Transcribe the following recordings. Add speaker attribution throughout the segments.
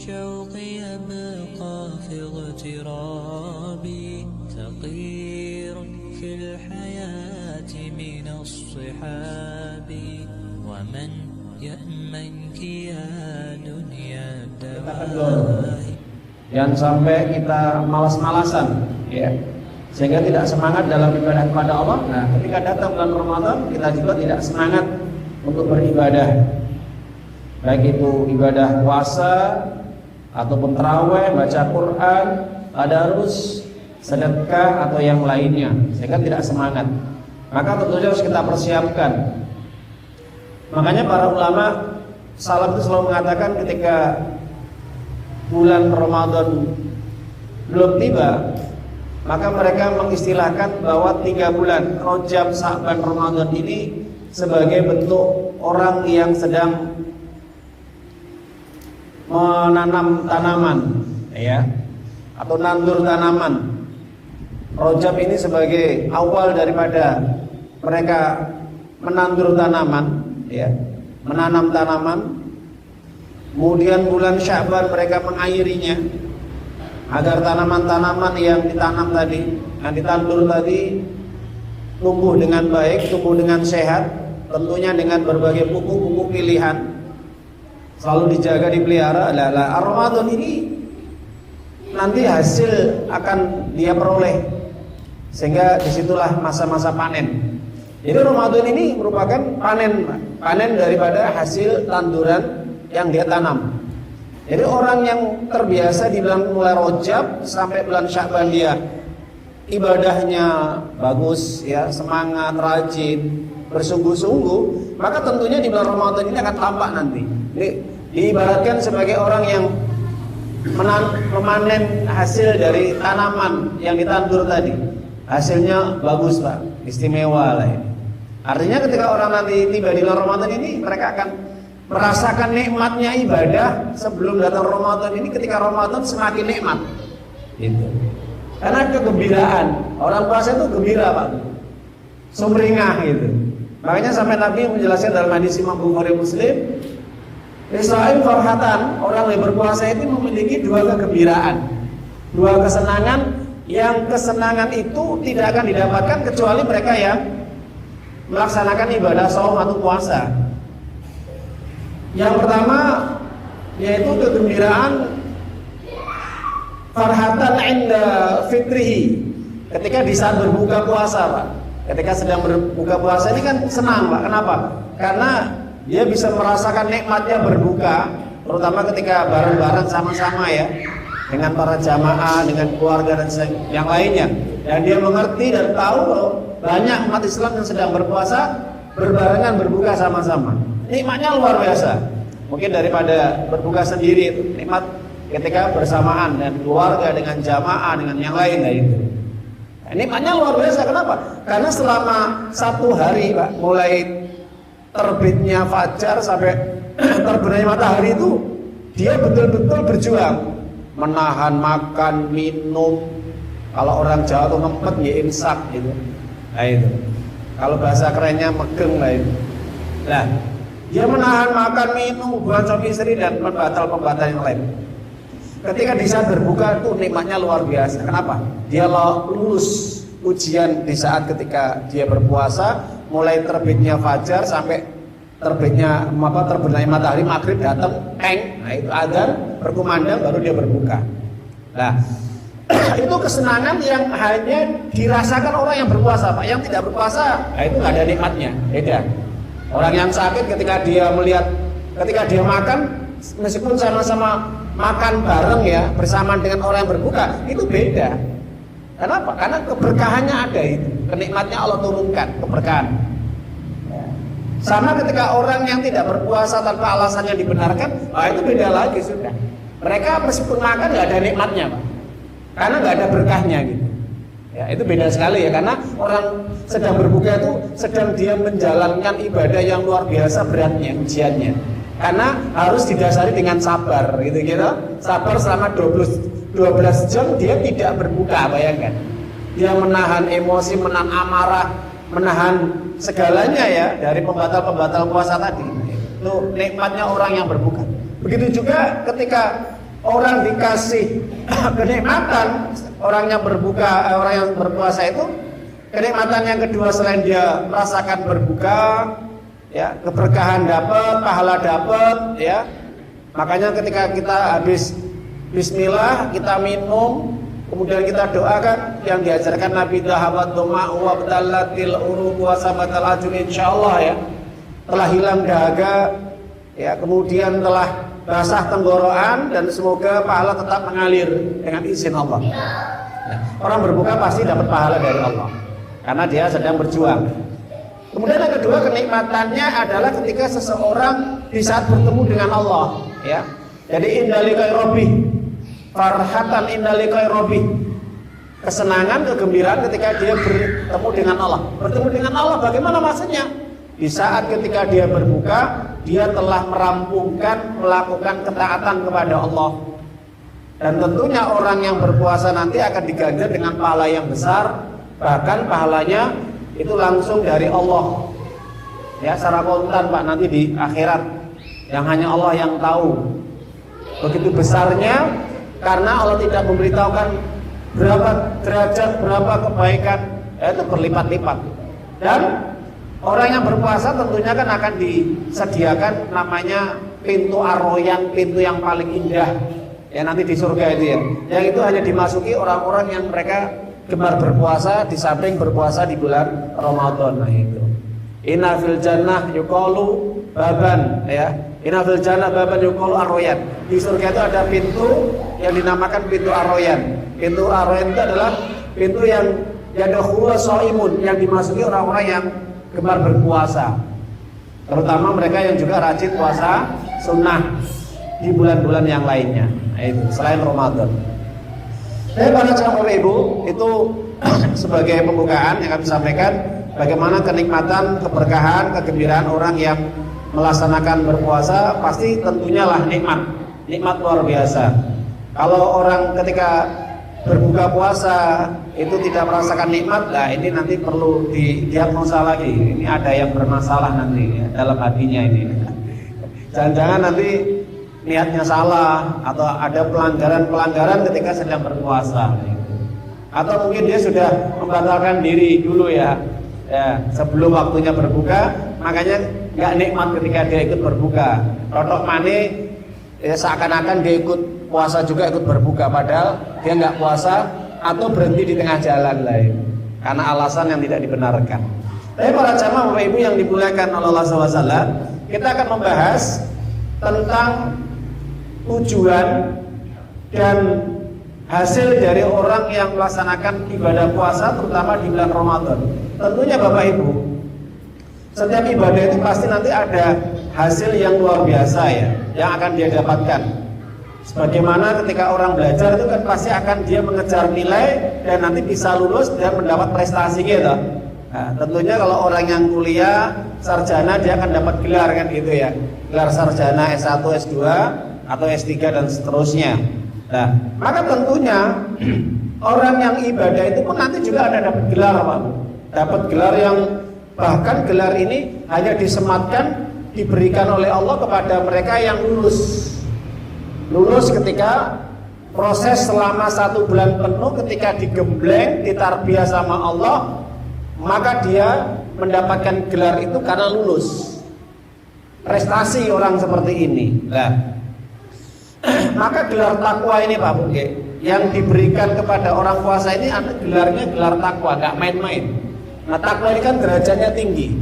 Speaker 1: الشوق يبقى في اغترابي تقير في الحياة من الصحاب ومن يأمنك يا دنيا الدواهي.
Speaker 2: Jangan sampai kita malas-malasan, ya, sehingga tidak semangat dalam ibadah kepada Allah. Nah, ketika datang bulan Ramadan, kita juga tidak semangat untuk beribadah, baik itu ibadah puasa ataupun tarawih, baca Quran, tadarus, sedekah atau yang lainnya, sehingga tidak semangat. Maka tentunya harus kita persiapkan. Makanya para ulama salaf itu selalu mengatakan ketika bulan Ramadan belum tiba, maka mereka mengistilahkan bahwa 3 bulan Rajab, Sa'ban, Ramadan ini sebagai bentuk orang yang sedang menanam tanaman, ya, atau nandur tanaman. Rajab ini sebagai awal daripada mereka menandur tanaman, ya, menanam tanaman. Kemudian bulan Sya'ban mereka mengairinya agar tanaman-tanaman yang ditanam tadi, yang ditandur tadi tumbuh dengan baik, tumbuh dengan sehat, tentunya dengan berbagai pupuk-pupuk pilihan, selalu dijaga, dipelihara. Ramadan ini nanti hasil akan dia peroleh, sehingga disitulah masa-masa panen. Jadi Ramadan ini merupakan panen daripada hasil tanduran yang dia tanam. Jadi orang yang terbiasa di bulan mulai Rajab sampai bulan Sya'ban dia ibadahnya bagus, ya, semangat, rajin, bersungguh-sungguh, maka tentunya di bulan Ramadan ini akan tampak nanti. Jadi diibaratkan sebagai orang yang memanen hasil dari tanaman yang ditandur tadi. Hasilnya bagus, Pak, istimewa lah ini. Artinya ketika orang nanti tiba di bulan Ramadan ini, mereka akan merasakan nikmatnya ibadah sebelum datang Ramadan ini. Ketika Ramadan semakin nikmat, gitu. Karena kegembiraan, orang puasa itu gembira, Pak, sumringah gitu. Makanya sampai Nabi menjelaskan dalam hadis Imam Bukhari Muslim, Isra'il farhatan, orang yang berpuasa itu memiliki 2 kegembiraan, 2 kesenangan, yang kesenangan itu tidak akan didapatkan kecuali mereka yang melaksanakan ibadah shaum atau puasa. Yang pertama yaitu kegembiraan farhatan inda fitrihi, ketika di saat berbuka puasa, Pak. Ketika sedang berbuka puasa ini kan senang, Pak. Kenapa? Karena dia bisa merasakan nikmatnya berbuka, terutama ketika bareng-bareng sama-sama, ya, dengan para jamaah, dengan keluarga dan yang lainnya. Dan dia mengerti dan tahu bahwa banyak umat Islam yang sedang berpuasa berbarengan berbuka sama-sama. Nikmatnya luar biasa. Mungkin daripada berbuka sendiri itu nikmat ketika bersamaan dengan keluarga, dengan jamaah, dengan yang lain lah itu. Nikmatnya luar biasa. Kenapa? Karena selama 1 hari, Pak, mulai terbitnya fajar sampai terbenamnya matahari itu dia betul-betul berjuang menahan makan, minum. Kalau orang Jawa tuh ngempet ya imsak gitu. Nah itu. Kalau bahasa kerennya megeng lah itu. Nah, dia menahan makan, minum, hubungan suami istri dan pembatal-pembatal yang lain. Ketika di saat berbuka itu nikmatnya luar biasa. Kenapa? Dia lulus ujian di saat ketika dia berpuasa, mulai terbitnya fajar sampai terbitnya terbenamnya matahari, maghrib datang, nah itu adzan berkumandang baru dia berbuka. Nah, itu kesenangan yang hanya dirasakan orang yang berpuasa, Pak. Yang tidak berpuasa, nah itu nggak ada nikmatnya. Beda. Orang yang sakit ketika dia makan, meskipun sama-sama makan bareng, ya, bersamaan dengan orang yang berbuka, itu beda. Kenapa? Karena keberkahannya ada itu, kenikmatnya Allah turunkan keberkahan. Sama ketika orang yang tidak berpuasa tanpa alasan yang dibenarkan, itu beda lagi sudah. Mereka meskipun makan nggak ada nikmatnya, Pak, karena nggak ada berkahnya gitu. Ya, itu beda sekali, ya, karena orang sedang berbuka itu sedang dia menjalankan ibadah yang luar biasa beratnya ujiannya. Karena harus didasari dengan sabar, gitu. Sabar selama 12 jam dia tidak berbuka, bayangkan. Dia menahan emosi, menahan amarah, menahan segalanya, ya, dari pembatal-pembatal puasa tadi. Itu nikmatnya orang yang berbuka. Begitu juga ketika orang dikasih kenikmatan, orang yang berpuasa itu kenikmatan yang kedua selain dia merasakan berbuka, ya, keberkahan dapat, pahala dapat, ya. Makanya ketika kita habis bismillah, kita minum, kemudian kita doakan yang diajarkan Nabi dhahabat dhama'u wa batallatil uruq wa sabatal ajr, insyaallah ya. Telah hilang dahaga, ya, kemudian telah basah tenggorokan dan semoga pahala tetap mengalir dengan izin Allah. Ya, orang berbuka pasti dapat pahala dari Allah karena dia sedang berjuang. Kemudian yang kedua kenikmatannya adalah ketika seseorang di saat bertemu dengan Allah, ya. Jadi indalikai robbi, farhatan indalikai robbi, kesenangan, kegembiraan ketika dia bertemu dengan Allah. Bertemu dengan Allah bagaimana maksudnya? Di saat ketika dia berbuka, dia telah merampungkan melakukan ketaatan kepada Allah. Dan tentunya orang yang berpuasa nanti akan diganjar dengan pahala yang besar, bahkan pahalanya itu langsung dari Allah. Ya, secara kontan Pak, nanti di akhirat yang hanya Allah yang tahu. Begitu besarnya karena Allah tidak memberitahukan berapa derajat, berapa kebaikan, itu berlipat-lipat. Dan orang yang berpuasa tentunya kan akan disediakan namanya pintu ar-royan, pintu yang paling indah. Ya, nanti di surga itu ya. Yang itu hanya dimasuki orang-orang yang mereka gemar berpuasa di samping berpuasa di bulan Ramadan. Nah itu. Inna fil jannah yuqalu baban, ya. Inna fil jannah baban yuqalu ar-royan. Di surga itu ada pintu yang dinamakan pintu ar-royan. Pintu ar-royan itu adalah pintu yang yadkhulu shaimun, yang dimasuki orang-orang yang gemar berpuasa. Terutama mereka yang juga rajin puasa sunnah di bulan-bulan yang lainnya. Nah, itu selain Ramadan. Para Bapak Ibu, itu sebagai pembukaan yang kami sampaikan bagaimana kenikmatan, keberkahan, kegembiraan orang yang melaksanakan berpuasa pasti tentunya lah nikmat luar biasa. Kalau orang ketika berbuka puasa itu tidak merasakan nikmat, lah ini nanti perlu didiagnosa lagi. Ini ada yang bermasalah nanti ya, dalam hatinya ini. Jangan-jangan nanti niatnya salah atau ada pelanggaran ketika sedang berpuasa. Atau mungkin dia sudah membatalkan diri dulu ya, sebelum waktunya berbuka, makanya nggak nikmat ketika dia ikut berbuka. Rotok mane ya, seakan-akan dia ikut puasa juga ikut berbuka, padahal dia nggak puasa atau berhenti di tengah jalan lain karena alasan yang tidak dibenarkan. Tapi para jamaah Bapak Ibu yang dimuliakan Allah SWT, kita akan membahas tentang tujuan dan hasil dari orang yang melaksanakan ibadah puasa terutama di bulan Ramadan. Tentunya Bapak Ibu, setiap ibadah itu pasti nanti ada hasil yang luar biasa ya, yang akan dia dapatkan. Sebagaimana ketika orang belajar itu kan pasti akan dia mengejar nilai dan nanti bisa lulus dan mendapat prestasi gitu. Nah, tentunya kalau orang yang kuliah sarjana dia akan dapat gelar kan gitu ya, gelar sarjana S1, S2 atau S3 dan seterusnya. Nah, maka tentunya orang yang ibadah itu pun nanti juga ada dapat gelar Pak. Dapat gelar yang bahkan gelar ini hanya disematkan, diberikan oleh Allah kepada mereka yang lulus ketika proses selama 1 bulan penuh, ketika digembleng, ditarbiyah sama Allah, maka dia mendapatkan gelar itu karena lulus. Prestasi orang seperti ini. Nah, maka gelar takwa ini Pak Buke yang diberikan kepada orang puasa ini ada gelarnya gelar takwa, nggak main-main. Nah, takwa ini kan derajatnya tinggi.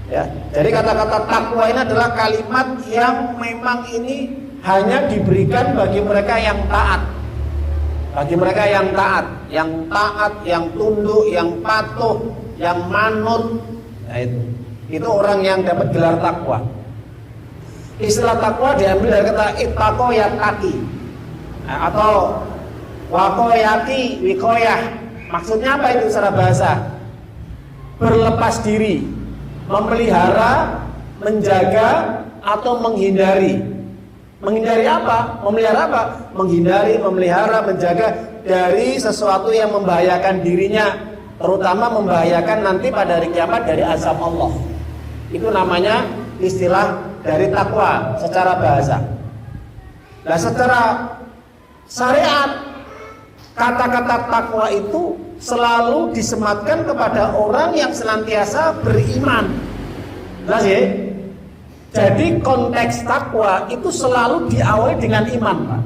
Speaker 2: Ya, jadi kata-kata takwa ini adalah kalimat yang memang ini hanya diberikan bagi mereka yang taat. Bagi mereka yang taat, yang tunduk, yang patuh, yang manut. Nah, itu orang yang dapat gelar takwa. Istilah takwa diambil dari kata ittaqo yattaqi, atau waqoyati wikoyah. Maksudnya apa itu secara bahasa? Berlepas diri, memelihara, menjaga, atau menghindari. Menghindari apa? Memelihara apa? Menghindari, memelihara, menjaga dari sesuatu yang membahayakan dirinya, terutama membahayakan nanti pada hari kiamat dari azab Allah. Itu namanya istilah dari takwa secara bahasa. Nah, secara syariat. Kata-kata takwa itu selalu disematkan kepada orang yang senantiasa beriman. Jelas ya? Jadi konteks takwa itu selalu diawali dengan iman, Pak.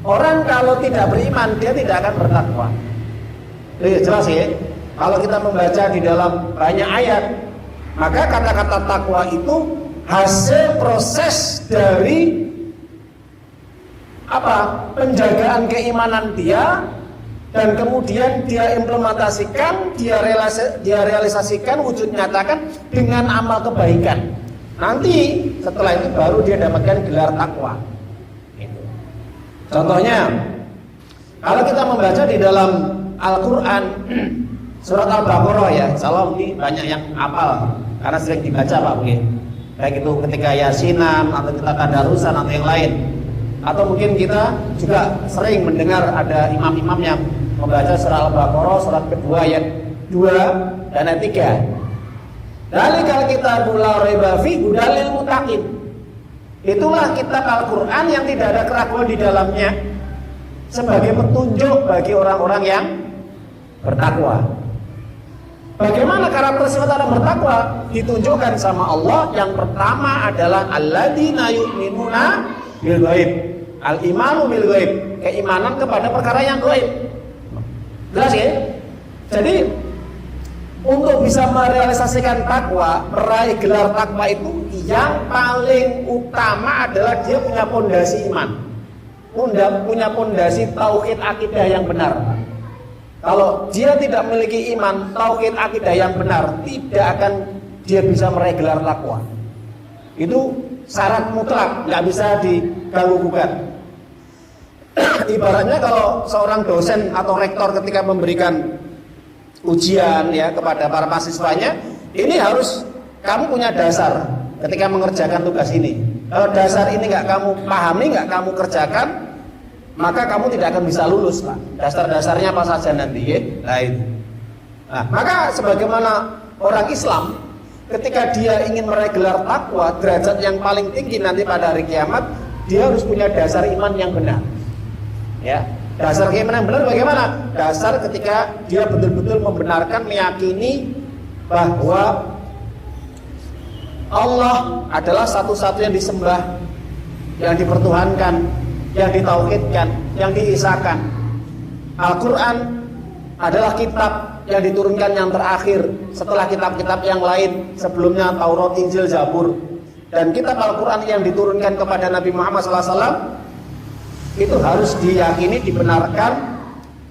Speaker 2: Orang kalau tidak beriman, dia tidak akan bertakwa. Jelas ya? Kalau kita membaca di dalam banyak ayat, maka kata-kata takwa itu hasil proses dari penjagaan keimanan dia, dan kemudian dia implementasikan, dia realisasikan, wujud nyatakan dengan amal kebaikan. Nanti setelah itu baru dia dapatkan gelar takwa. Contohnya, kalau kita membaca di dalam Al-Quran surat Al-Baqarah ya, salam ini banyak yang hafal karena sering dibaca Pak mungkin. Baik itu ketika Yasinan atau kita tadarusan atau yang lain. Atau mungkin kita juga sering mendengar ada imam-imam yang membaca surah Al-Baqarah surat kedua ayat 2 dan ayat 3. Dalikal kitabul la raiba fi hudal lil muttaqin. Itulah kitab Al-Qur'an yang tidak ada keraguan di dalamnya, sebagai petunjuk bagi orang-orang yang bertakwa. Bagaimana karakter sifat orang bertakwa? Ditunjukkan sama Allah. Yang pertama adalah alladzina yu'minuna bil ghaib. Al-imanu bil ghaib, keimanan kepada perkara yang gaib. Jelas ya? Jadi untuk bisa merealisasikan takwa, meraih gelar takwa itu yang paling utama adalah dia punya pondasi iman, punya pondasi tauhid akidah yang benar. Kalau dia tidak memiliki iman, tauhid akidah yang benar, tidak akan dia bisa meraih gelar takwa. Itu syarat mutlak, nggak bisa diganggu gugat. Ibaratnya kalau seorang dosen atau rektor ketika memberikan ujian ya kepada para mahasiswanya, ini harus kamu punya dasar ketika mengerjakan tugas ini. Kalau dasar ini nggak kamu pahami, nggak kamu kerjakan, maka kamu tidak akan bisa lulus, Pak. Dasar-dasarnya apa saja nanti ya? Nah, maka sebagaimana orang Islam ketika dia ingin meraih gelar takwa, derajat yang paling tinggi nanti pada hari kiamat, dia harus punya dasar iman yang benar. Ya, dasar keimanan yang benar bagaimana? Dasar ketika dia betul-betul membenarkan, meyakini bahwa Allah adalah satu-satu yang disembah, yang dipertuhankan, yang ditauhidkan, yang diisahkan. Al-Quran adalah kitab yang diturunkan yang terakhir setelah kitab-kitab yang lain sebelumnya, Taurat, Injil, Zabur. Dan kitab Al-Quran yang diturunkan kepada Nabi Muhammad SAW itu harus diyakini, dibenarkan,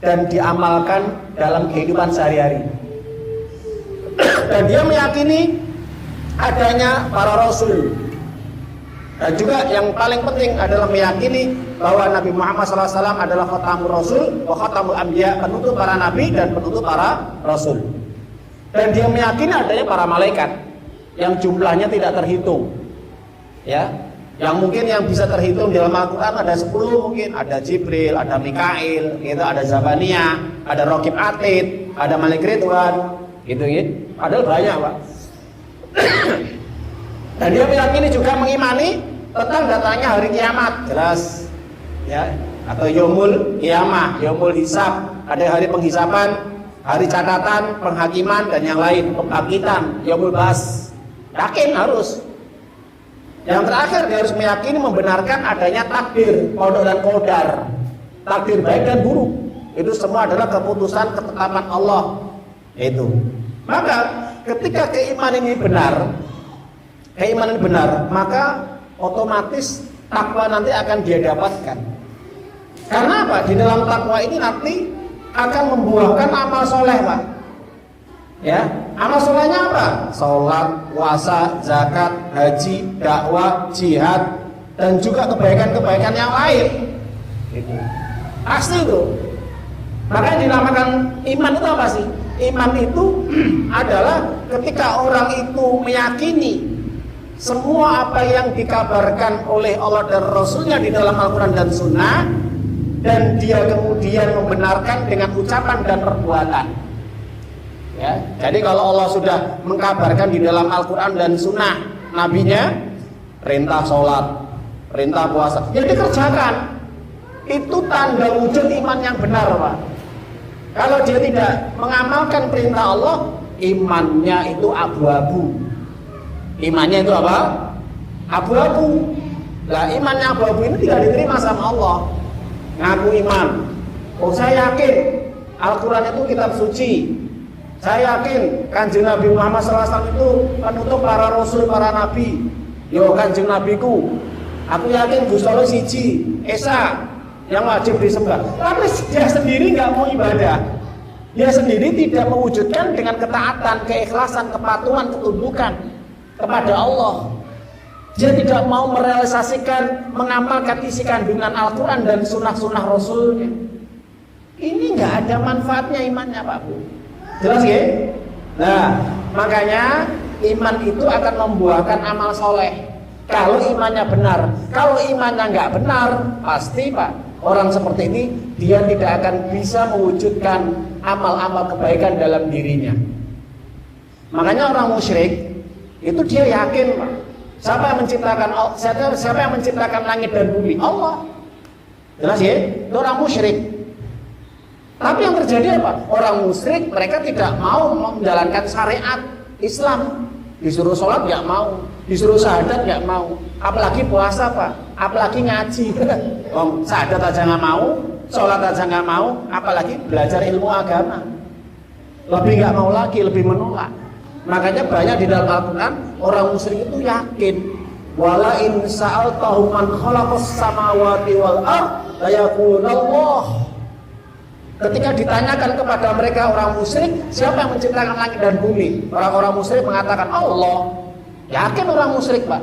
Speaker 2: dan diamalkan dalam kehidupan sehari-hari. Dan dia meyakini adanya para rasul. Dan juga yang paling penting adalah meyakini bahwa Nabi Muhammad SAW adalah khatamur rasul wa khatamul anbiya, penutup para nabi dan penutup para rasul. Dan dia meyakini adanya para malaikat yang jumlahnya tidak terhitung. Ya, yang mungkin yang bisa terhitung dalam Al-Quran ada 10 mungkin, ada Jibril, ada Mikail, gitu, ada Zabania, ada Raqib Atid, ada Malik Ridwan, gitu ya. Padahal banyak, Pak. Dan dia meyakini juga mengimani tentang datangnya hari kiamat, jelas, ya, atau yaumul kiamah, yaumul hisab, ada hari penghisaban, hari catatan, penghakiman dan yang lain, pembangkitan, yaumul bas. Yakin harus. Yang terakhir dia harus meyakini, membenarkan adanya takdir, qada dan qadar, takdir baik dan buruk. Itu semua adalah keputusan ketetapan Allah. Itu. Maka ketika keimanan ini benar, maka otomatis takwa nanti akan dia dapatkan. Karena apa? Di dalam takwa ini nanti akan membuahkan amal soleh, Pak. Ya, amal solehnya apa? Sholat, puasa, zakat, haji, dakwah, jihad, dan juga kebaikan-kebaikan yang lain. Itu pasti itu. Maka dinamakan iman itu apa sih? Iman itu adalah ketika orang itu meyakini semua apa yang dikabarkan oleh Allah dan Rasulnya di dalam Al-Quran dan Sunnah, dan dia kemudian membenarkan dengan ucapan dan perbuatan. Ya, jadi kalau Allah sudah mengkabarkan di dalam Al-Quran dan Sunnah Nabinya, perintah sholat, perintah puasa, ya dikerjakan. Itu tanda wujud iman yang benar, Pak. Kalau dia tidak mengamalkan perintah Allah, imannya itu abu-abu. Imannya itu apa? Abu-abu. Lah imannya abu-abu ini tidak diterima sama Allah. Ngaku iman. Oh, saya yakin Al-Quran itu kitab suci. Saya yakin Kanjeng Nabi Muhammad SAW itu penutup para rasul, para nabi. Yo Kanjeng Nabiku. Aku yakin Gusti Allah siji, Esa yang wajib disembah. Tapi dia sendiri nggak mau ibadah. Dia sendiri tidak mewujudkan dengan ketaatan, keikhlasan, kepatuhan, ketundukan kepada Allah. Dia tidak mau merealisasikan, mengamalkan isi kandungan Al-Quran dan sunnah-sunnah Rasulnya. Ini nggak ada manfaatnya imannya, Pak Bu. Jelas ya? Nah, makanya iman itu akan membuahkan amal soleh. Kalau imannya benar. Kalau imannya nggak benar, pasti Pak, orang seperti ini dia tidak akan bisa mewujudkan amal-amal kebaikan dalam dirinya. Makanya orang musyrik itu dia yakin, Pak, siapa yang menciptakan langit dan bumi? Allah. Jelas ya? Itu orang musyrik. Tapi yang terjadi apa? Orang musyrik mereka tidak mau menjalankan syariat Islam. Disuruh sholat nggak mau, disuruh syahadat nggak mau, apalagi puasa Pak, apalagi ngaji. Syahadat aja nggak mau, sholat aja nggak mau, apalagi belajar ilmu agama. Lebih nggak mau lagi, lebih menolak. Makanya banyak di dalam Al-Quran orang musyrik itu yakin, wala in sa'altahu man khalaqas samawati wal ard la yaqulunallah. Ketika ditanyakan kepada mereka orang musyrik, siapa yang menciptakan langit dan bumi? Orang-orang musyrik mengatakan Allah. Yakin orang musyrik, Pak.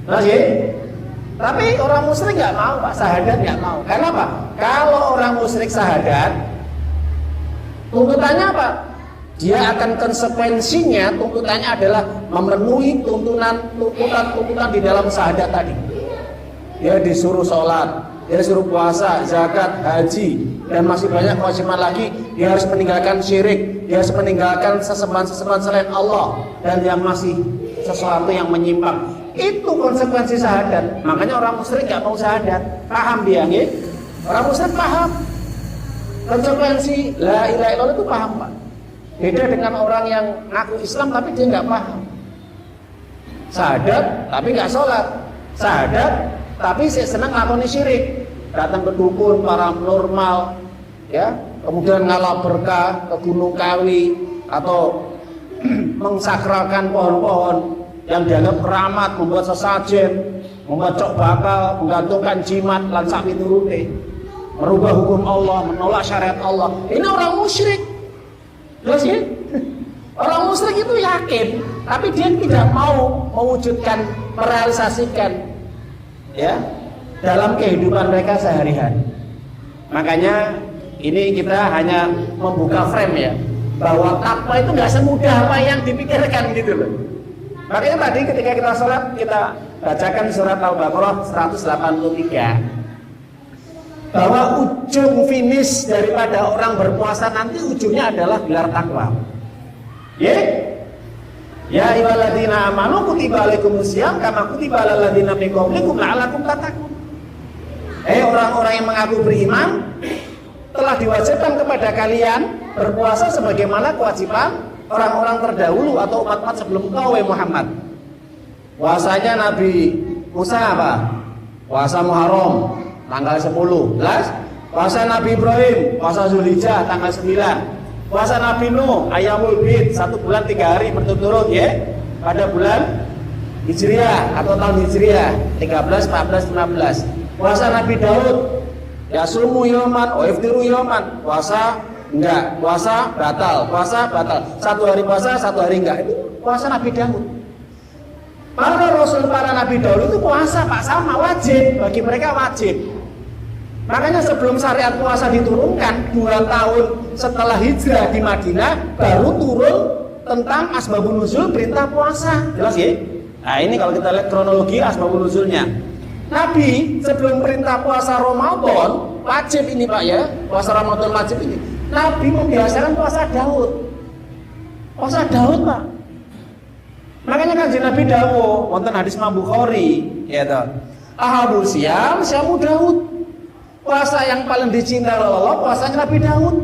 Speaker 2: Nah, ya? Tapi orang musyrik nggak mau, Pak. Syahadat nggak mau. Karena apa? Kalau orang musyrik syahadat, tuntutannya apa? Dia akan konsekuensinya, tuntutannya adalah memenuhi tuntutan di dalam syahadat tadi. Dia disuruh sholat, dia disuruh puasa, zakat, haji, dan masih banyak kewajiban lagi. Dia harus meninggalkan syirik, dia harus meninggalkan sesembahan-sesembahan selain Allah, dan yang masih sesuatu yang menyimpang. Itu konsekuensi syahadat. Makanya orang musyrik nggak mau syahadat. Paham dia, ya? Orang musyrik paham konsekuensi la ilaha illallah itu, paham, Pak. Beda dengan orang yang ngaku Islam tapi dia nggak paham. Syahadat tapi nggak sholat, syahadat tapi senang ngakoni syirik. Datang ke dukun, para normal, ya, kemudian ngalah berkah ke Gunung Kawi atau mengsakralkan pohon-pohon yang dianggap keramat, membuat sesajen, membuat cok bakal, menggantungkan jimat lan sak piturute, merubah hukum Allah, menolak syariat Allah. Ini orang musyrik. Jelas ya? Orang musyrik itu yakin, tapi dia tidak mau mewujudkan, merealisasikan, ya, dalam kehidupan mereka sehari-hari. Makanya ini kita hanya membuka frame ya, bahwa takwa itu nggak semudah apa yang dipikirkan gitu loh. Makanya tadi ketika kita sholat, kita bacakan surat Al-Baqarah 183, bahwa ujung finish daripada orang berpuasa nanti ujungnya adalah gelar takwa. Ya ayyuhalladzina amanu kutiba alaikumusiyam kama kutiba alal ladzina min qablikum la'allakum tattaqun. Orang-orang yang mengaku beriman, telah diwajibkan kepada kalian berpuasa sebagaimana kewajiban orang-orang terdahulu atau umat-umat sebelum kau, Muhammad. Puasanya Nabi Musa apa? Puasa Muharram tanggal 10. Puasa Nabi Ibrahim, puasa Zulhijjah tanggal 9. Puasa Nabi Nuh, Ayyamul Bid, 1 bulan 3 hari berturut-turut ya, pada bulan Hijriah atau tahun Hijriah 13, 14, 15. Puasa Nabi Daud, yasumu yoman, waftiru yoman, puasa enggak, puasa batal, puasa batal. 1 hari puasa, 1 hari enggak. Itu puasa Nabi Daud. Para Rasul, para Nabi Daud itu puasa, Pak, sama, wajib, bagi mereka wajib. Makanya sebelum syariat puasa diturunkan 2 tahun setelah hijrah di Madinah, baru turun tentang asbabun nuzul perintah puasa. Jelas ya? Nah ini kalau kita lihat kronologi asbabun nuzulnya. Nabi sebelum perintah puasa Ramadan wajib ini, Pak, ya, puasa Ramadan wajib ini, Nabi membiasakan puasa Daud. Puasa Daud, Pak. Makanya Kanjeng Nabi dawuh wonten hadis Imam Bukhari, ya toh. Ahabul siyam syamu Daud. Puasa yang paling dicintai oleh Allah puasanya Nabi Daud.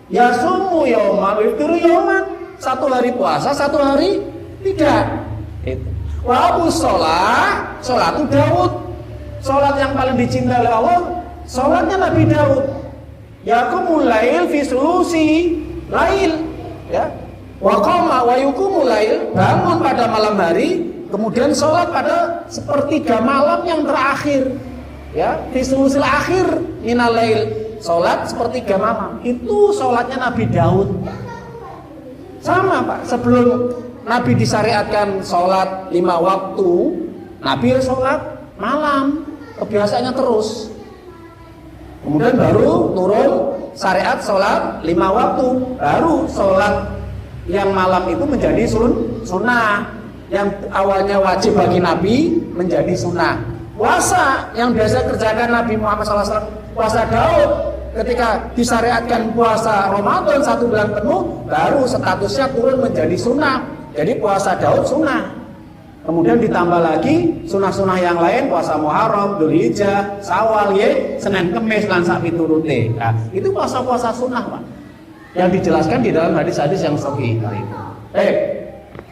Speaker 2: Ya sumu yauman wiftiru yauman. Satu hari puasa, satu hari tidak. Wa abu sholatu Daud. Sholat yang paling dicintai oleh Allah, sholatnya Nabi Daud. Yaqumul lail fi sulusi lail, ya. Wa qama wa yuqumul lail, bangun pada malam hari, kemudian sholat pada sepertiga malam yang terakhir, ya. Fi sulusil akhir minal lail, sholat sepertiga malam. Itu sholatnya Nabi Daud. Sama Pak, sebelum Nabi disyariatkan sholat 5 waktu, Nabi sholat malam, kebiasaannya terus. Kemudian baru turun syariat sholat 5 waktu, baru sholat yang malam itu menjadi sunnah. Yang awalnya wajib bagi Nabi menjadi sunnah. Puasa yang biasa kerjakan Nabi Muhammad SAW, puasa Daud, ketika disyariatkan puasa Ramadan 1 bulan penuh, baru statusnya turun menjadi sunnah. Jadi puasa Daud sunnah. Kemudian ditambah lagi sunnah-sunnah yang lain, puasa Muharram, Dzulhijjah, Syawal, Senin Kemis lan sak piturute. Nah, itu puasa-puasa sunnah, Pak. Yang dijelaskan di dalam hadis-hadis yang sahih hari itu.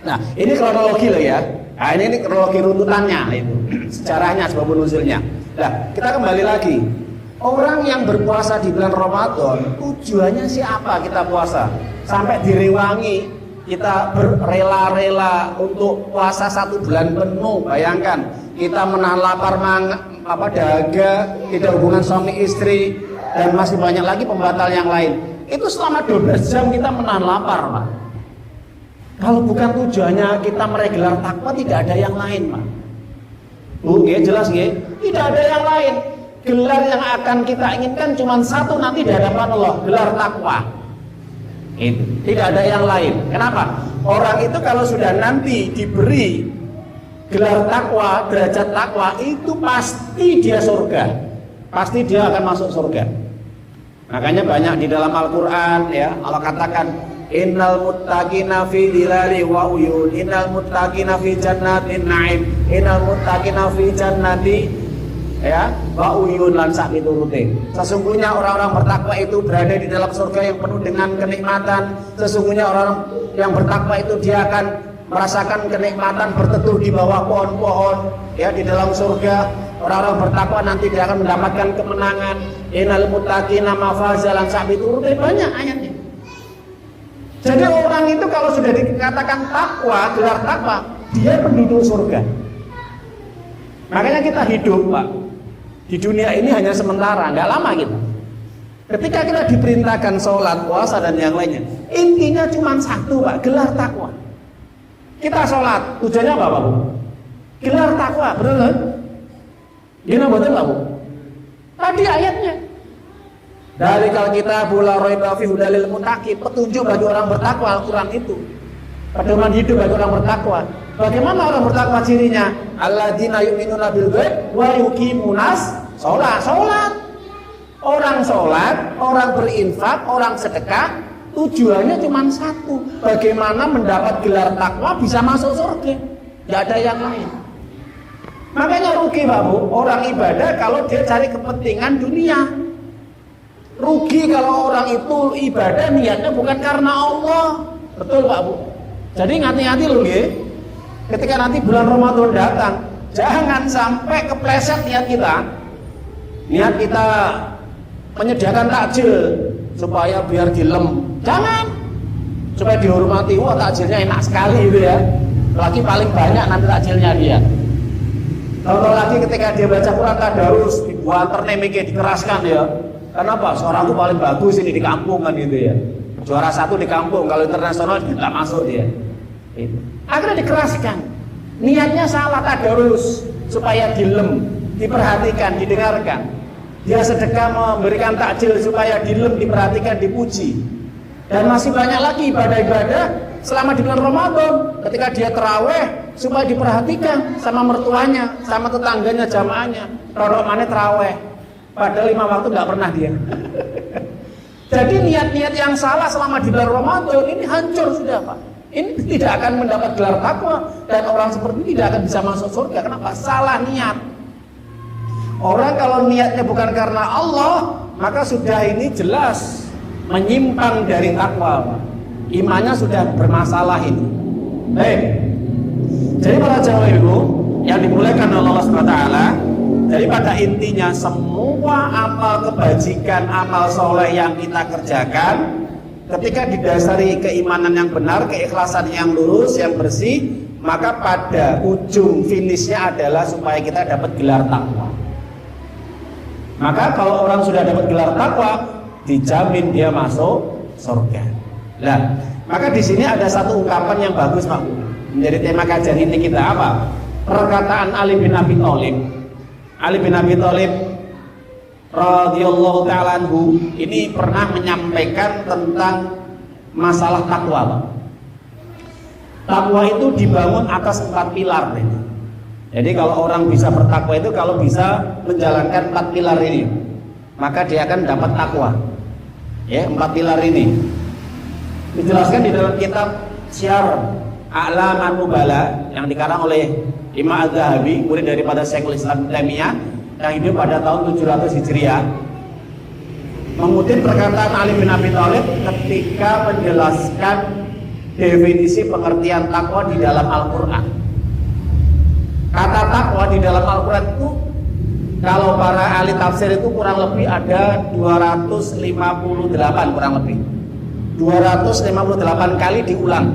Speaker 2: Nah, ini kronologi loh ya. Nah, ini kronologi runtutannya itu. Sejarahnya, sebab nuzulnya. Nah, kita kembali lagi. Orang yang berpuasa di bulan Ramadan, tujuannya siapa kita puasa? Sampai direwangi kita berrela-rela untuk puasa 1 bulan penuh. Bayangkan kita menahan lapar, dahaga, tidak hubungan suami istri, dan masih banyak lagi pembatal yang lain. Itu selama 12 jam kita menahan lapar, Pak. Kalau bukan tujuannya kita meraih gelar takwa, tidak ada yang lain, Pak. Bu, ya jelas ya, tidak ada yang lain. Gelar yang akan kita inginkan cuma satu nanti di hadapan Allah, gelar takwa. Itu tidak ada yang lain. Kenapa? Orang itu kalau sudah nanti diberi gelar takwa, derajat takwa, itu pasti dia surga, pasti dia akan masuk surga. Makanya banyak di dalam Al-Quran, ya, Allah katakan innal muttaqina fi dhilali wa uyun, innal muttaqina fi jannatin na'im, innal muttaqina fi jannati, ya, wa uyun lan sak piturute. Sesungguhnya orang-orang bertakwa itu berada di dalam surga yang penuh dengan kenikmatan. Sesungguhnya orang yang bertakwa itu dia akan merasakan kenikmatan berteduh di bawah pohon-pohon, ya, di dalam surga. Orang-orang bertakwa nanti dia akan mendapatkan kemenangan. Innal muttaqina mafaza lan sak piturute, banyak ayatnya. Jadi orang itu kalau sudah dikatakan takwa, gelar takwa, dia penduduk surga. Makanya kita hidup, Pak, di dunia ini hanya sementara, nggak lama gitu. Ketika kita diperintahkan sholat, puasa dan yang lainnya, intinya cuma satu, Pak, gelar takwa. Kita sholat, tujuannya apa, Pak? Gelar takwa, betul kan? Gimana betul nggak, Bu? Tadi ayatnya. Dari kalau kita la raiba fi hudalil muttaqin, petunjuk bagi orang bertakwa, Al-Quran itu. Pedoman hidup bagi orang bertakwa. Bagaimana orang bertakwa cirinya? Alladzina yu'minuna bil ghaib wa yuqimunas sholat. Orang sholat, orang berinfak, orang sedekah, tujuannya cuma satu. Bagaimana mendapat gelar takwa bisa masuk surga. Tidak ada yang lain. Makanya rugi, Pak Bu, orang ibadah kalau dia cari kepentingan dunia. Rugi kalau orang itu ibadah niatnya bukan karena Allah. Betul, Pak Bu. Jadi hati-hati loh, ya. Ketika nanti bulan Ramadan datang, jangan sampai kepleset niat kita. Niat kita menyediakan takjil supaya biar dilem. Jangan. Supaya dihormati. Wah, takjilnya enak sekali gitu ya. Lagi paling banyak nanti takjilnya dia. Kalau lagi ketika dia baca Quran tadarus, dibuanter nemike dikeraskan ya. Kenapa? Suaraku paling bagus ini di kampung kan gitu ya. Juara 1 di kampung, kalau internasional nggak masuk dia. Itu. Akhirnya dikeraskan. Niatnya salah, tadarus supaya dilem, diperhatikan, didengarkan. Dia sedekah memberikan takjil supaya dilem, diperhatikan, dipuji. Dan masih banyak lagi ibadah-ibadah selama di bulan Ramadan. Ketika dia terawih supaya diperhatikan sama mertuanya, sama tetangganya, jamaahnya. Rodok mana terawih. Padahal 5 waktu nggak pernah dia. Jadi niat-niat yang salah selama di bulan Ramadan ini hancur sudah, Pak. Ini tidak akan mendapat gelar takwa dan orang seperti ini tidak akan bisa masuk surga. Kenapa? Salah niat. Orang kalau niatnya bukan karena Allah, maka sudah ini jelas menyimpang dari takwa. Imannya sudah bermasalah ini. Baik. Jadi para jamaah ibu yang dimuliakan oleh Allah SWT, jadi pada intinya semua amal kebajikan, amal soleh yang kita kerjakan, ketika didasari keimanan yang benar, keikhlasan yang lurus, yang bersih, maka pada ujung finishnya adalah supaya kita dapat gelar takwa. Maka kalau orang sudah dapat gelar takwa, dijamin dia masuk surga. Nah, maka di sini ada satu ungkapan yang bagus, Pak, menjadi tema kajian ini kita apa? Perkataan Ali bin Abi Thalib. Ali bin Abi Thalib radhiyallahu ta'ala anhu ini pernah menyampaikan tentang masalah takwa, Pak. Takwa itu dibangun atas 4 pilar ini. Jadi kalau orang bisa bertakwa itu kalau bisa menjalankan 4 pilar ini, maka dia akan dapat takwa. Ya, 4 pilar ini dijelaskan di dalam kitab Syiar A'laman Nubala yang dikarang oleh Imam Az-Zahabi, murid daripada Syekhul Islam Taimiyah yang hidup pada tahun 700 Hijriah, mengutip perkataan Ali bin Abi Thalib ketika menjelaskan definisi pengertian takwa di dalam Al-Quran. Kata takwa di dalam Al-Quran itu kalau para ahli tafsir itu kurang lebih ada 258, kurang lebih 258 kali diulang.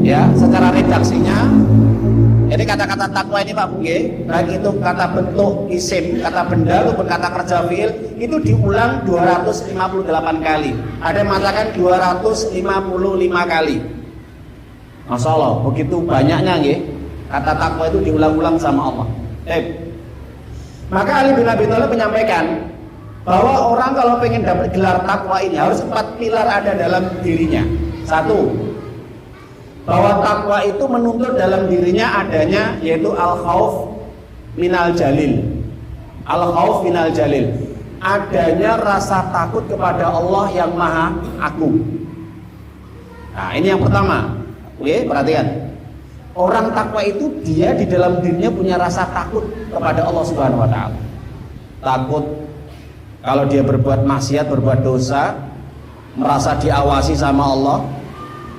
Speaker 2: Ya, secara redaksinya ini kata-kata takwa ini Pak Buge, baik itu kata bentuk isim, kata benda maupun kata kerja fiil, itu diulang 258 kali. Ada yang mengatakan 255 kali. Masya Allah, begitu banyaknya nggih. Kata takwa itu diulang-ulang sama Allah. Maka Ali bin Abi Thalib menyampaikan bahwa orang kalau pengen dapat gelar takwa ini harus 4 pilar ada dalam dirinya. 1, bahwa takwa itu menuntut dalam dirinya adanya yaitu al-khauf minal jalil. Al-khauf minal jalil, adanya rasa takut kepada Allah yang maha agung. Nah, ini yang pertama. Oke, perhatikan. Orang takwa itu dia di dalam dirinya punya rasa takut kepada Allah Subhanahu wa taala. Takut kalau dia berbuat maksiat, berbuat dosa, merasa diawasi sama Allah.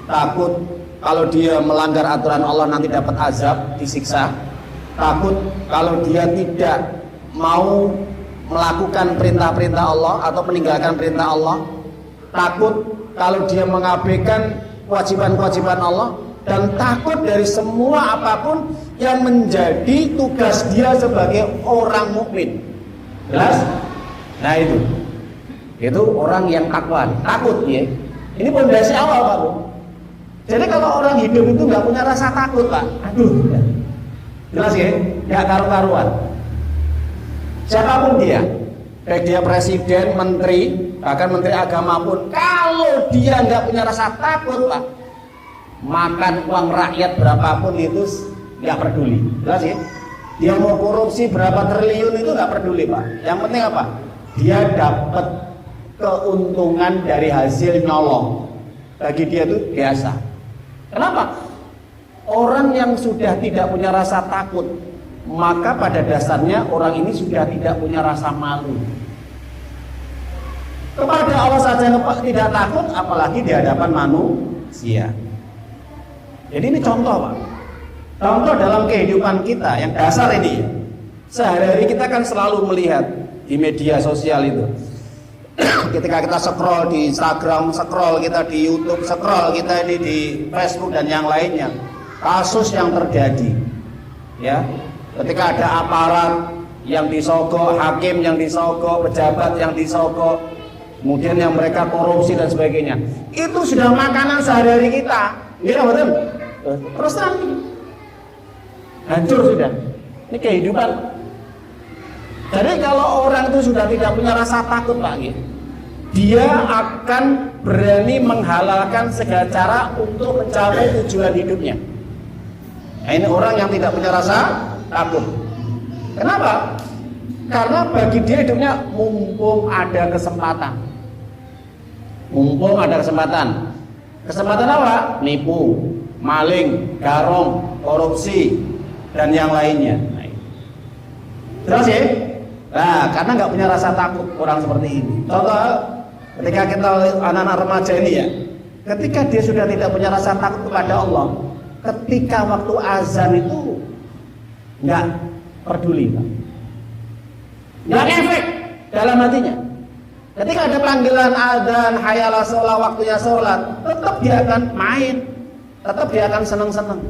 Speaker 2: Takut kalau dia melanggar aturan Allah nanti dapat azab, disiksa. Takut kalau dia tidak mau melakukan perintah-perintah Allah atau meninggalkan perintah Allah. Takut kalau dia mengabaikan kewajiban-kewajiban Allah, dan takut dari semua apapun yang menjadi tugas dia sebagai orang mukmin. Jelas? Nah itu orang yang takwa, takut ya. Ini pondasi awal Pak Bu. Jadi kalau orang hidup itu nggak punya rasa takut Pak, aduh, jelas ya, nggak karu-karuan. Siapapun dia, baik dia presiden, menteri, bahkan menteri agama pun, kalau dia nggak punya rasa takut Pak, makan uang rakyat berapapun itu nggak peduli. Jelas ya? Dia mau korupsi berapa triliun itu nggak peduli Pak. Yang penting apa? Dia dapat keuntungan dari hasil nyolong. Bagi dia itu biasa. Kenapa? Orang yang sudah tidak punya rasa takut, maka pada dasarnya orang ini sudah tidak punya rasa malu. Kepada Allah saja tidak takut, apalagi di hadapan manusia. Jadi ini contoh Pak. Contoh dalam kehidupan kita yang dasar ini. Sehari-hari kita kan selalu melihat di media sosial itu. Ketika kita scroll di Instagram, scroll kita di YouTube, scroll kita ini di Facebook dan yang lainnya, kasus yang terjadi. Ya, ketika ada aparat yang disogok, hakim yang disogok, pejabat yang disogok, kemudian yang mereka korupsi dan sebagainya, itu sudah makanan sehari-hari kita. Iya betul. Terus terang hancur sudah. Ini kehidupan. Jadi kalau orang itu sudah tidak punya rasa takut Pak, dia akan berani menghalalkan segala cara untuk mencapai tujuan hidupnya. Nah, ini orang yang tidak punya rasa takut. Kenapa? Karena bagi dia hidupnya mumpung ada kesempatan. Mumpung ada kesempatan. Kesempatan apa? Nipu, maling, garong, korupsi, dan yang lainnya. Terus ya, Nah, karena nggak punya rasa takut orang seperti ini. Contoh, ketika kita anak-anak remaja ini ya, ketika dia sudah tidak punya rasa takut kepada Allah, ketika waktu azan itu nggak peduli, Pak. Nggak efek dalam hatinya. Ketika ada panggilan adzan, hayalah sholat, waktunya sholat, tetap dia akan main, tetap dia akan senang-senang.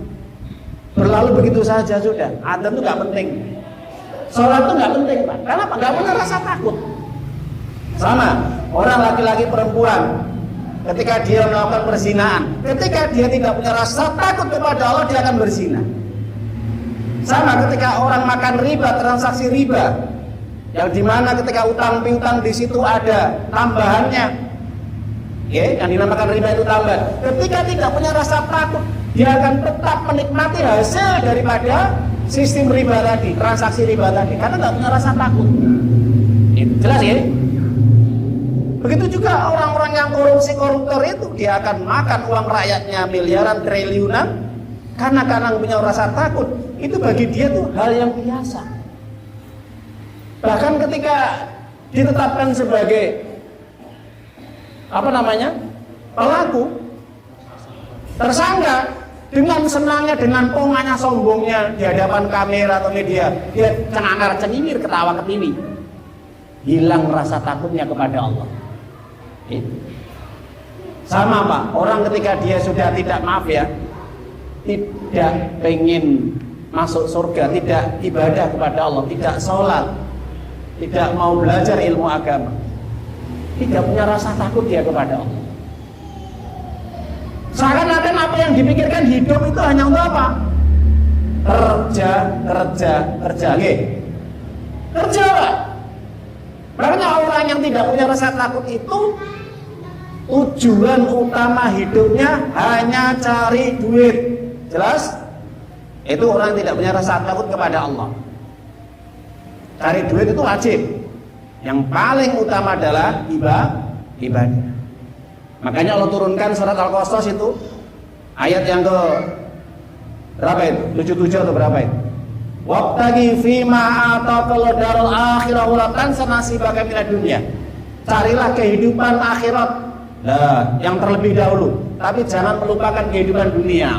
Speaker 2: Berlalu begitu saja sudah. Adzan itu nggak penting, sholat itu nggak penting, Pak. Karena apa? Nggak punya rasa takut. Sama orang laki-laki perempuan, ketika dia melakukan perzinahan, ketika dia tidak punya rasa takut kepada Allah, dia akan berzina. Sama ketika orang makan riba, transaksi riba, yang dimana ketika utang piutang di situ ada tambahannya, yang dinamakan riba itu tambah. Ketika tidak punya rasa takut, dia akan tetap menikmati hasil daripada sistem riba tadi, transaksi riba tadi, karena nggak punya rasa takut. Itu jelas ya. Begitu juga orang-orang yang koruptor itu, dia akan makan uang rakyatnya miliaran, triliunan, karena punya rasa takut. Itu bagi dia tuh hal yang biasa. Bahkan ketika ditetapkan sebagai pelaku, tersangka, dengan senangnya, dengan pongahnya, sombongnya di hadapan kamera atau media, dia cengar-cengir, ketawa ketiwi, hilang rasa takutnya kepada Allah. Itu sama, Pak. Orang ketika dia sudah tidak tidak pengen masuk surga, tidak ibadah kepada Allah, tidak sholat, tidak mau belajar ilmu agama, tidak punya rasa takut dia kepada Allah. Seakan-akan apa yang dipikirkan hidup itu hanya untuk apa? Kerja, kerja, Pak. Makanya orang yang tidak punya rasa takut itu tujuan utama hidupnya hanya cari duit. Jelas? Itu orang yang tidak punya rasa takut kepada Allah. Cari duit itu wajib. Yang paling utama adalah ibadah. Makanya Allah turunkan surat Al-Qasas itu ayat yang ke berapa itu? 77 atau berapa itu? Wabtaghi fima ataqal darul akhirah wa la tansa nasibaka minad dunya. Carilah kehidupan akhirat. Nah, yang terlebih dahulu, tapi jangan melupakan kehidupan dunia.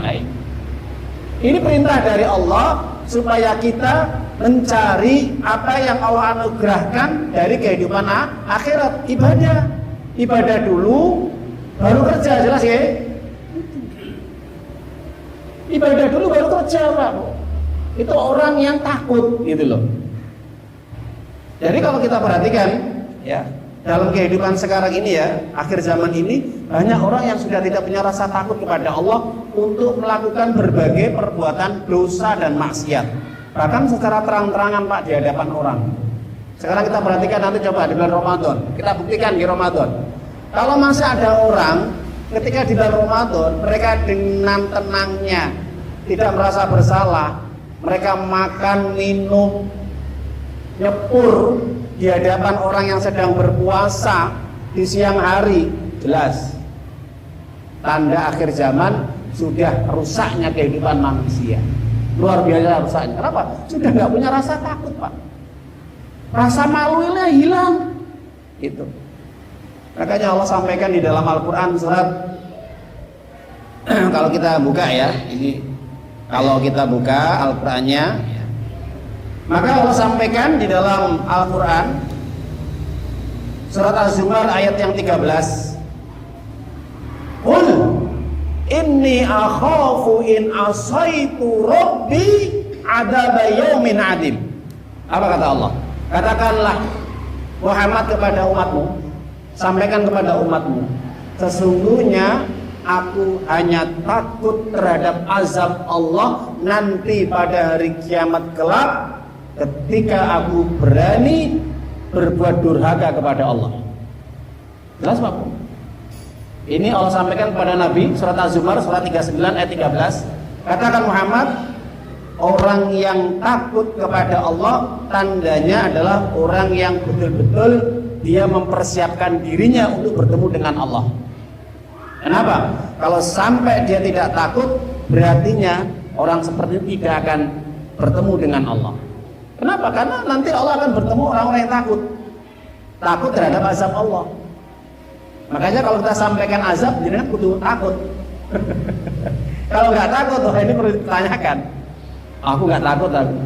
Speaker 2: Ini perintah dari Allah supaya kita mencari apa yang Allah anugerahkan dari kehidupan akhirat. Ibadah dulu, baru kerja, jelas ya? Ibadah dulu baru kerja, Pak. Itu orang yang takut, gitu loh. Jadi kalau kita perhatikan, ya, dalam kehidupan sekarang ini ya, akhir zaman ini, banyak orang yang sudah tidak punya rasa takut kepada Allah untuk melakukan berbagai perbuatan dosa dan maksiat. Bahkan secara terang-terangan, Pak, di hadapan orang. Sekarang kita perhatikan, nanti coba di bulan Ramadan, kita buktikan di Ramadan. Kalau masih ada orang ketika di bulan Ramadan, mereka dengan tenangnya, tidak merasa bersalah, mereka makan, minum, nyepur di hadapan orang yang sedang berpuasa di siang hari, jelas tanda akhir zaman sudah rusaknya kehidupan manusia. Luar biasa rusaknya. Kenapa? Sudah nggak punya rasa takut, Pak. Rasa malunya hilang. Itu. Makanya Allah sampaikan di dalam Al-Quran surat kalau kita buka ya, ini kalau kita buka Al-Qurannya, maka Allah sampaikan di dalam Al-Quran surat Az-Zumar ayat yang 13. Qul inni akhafu in asaitu rabbi adaba yaumin adim. Apa kata Allah? Katakanlah Muhammad kepada umatmu, sampaikan kepada umatmu, sesungguhnya aku hanya takut terhadap azab Allah nanti pada hari kiamat kelak, ketika aku berani berbuat durhaka kepada Allah. Jelas, Pak? Ini Allah sampaikan kepada Nabi, surat Az-Zumar surat 39 ayat 13. Katakan Muhammad, orang yang takut kepada Allah tandanya adalah orang yang betul-betul dia mempersiapkan dirinya untuk bertemu dengan Allah. Kenapa? Kalau sampai dia tidak takut, berartinya orang seperti itu tidak akan bertemu dengan Allah. Kenapa? Karena nanti Allah akan bertemu orang-orang yang takut terhadap azab Allah. Makanya kalau kita sampaikan azab, jenengan kudu takut. Kalau nggak takut, ini perlu ditanyakan. Aku nggak takut aku.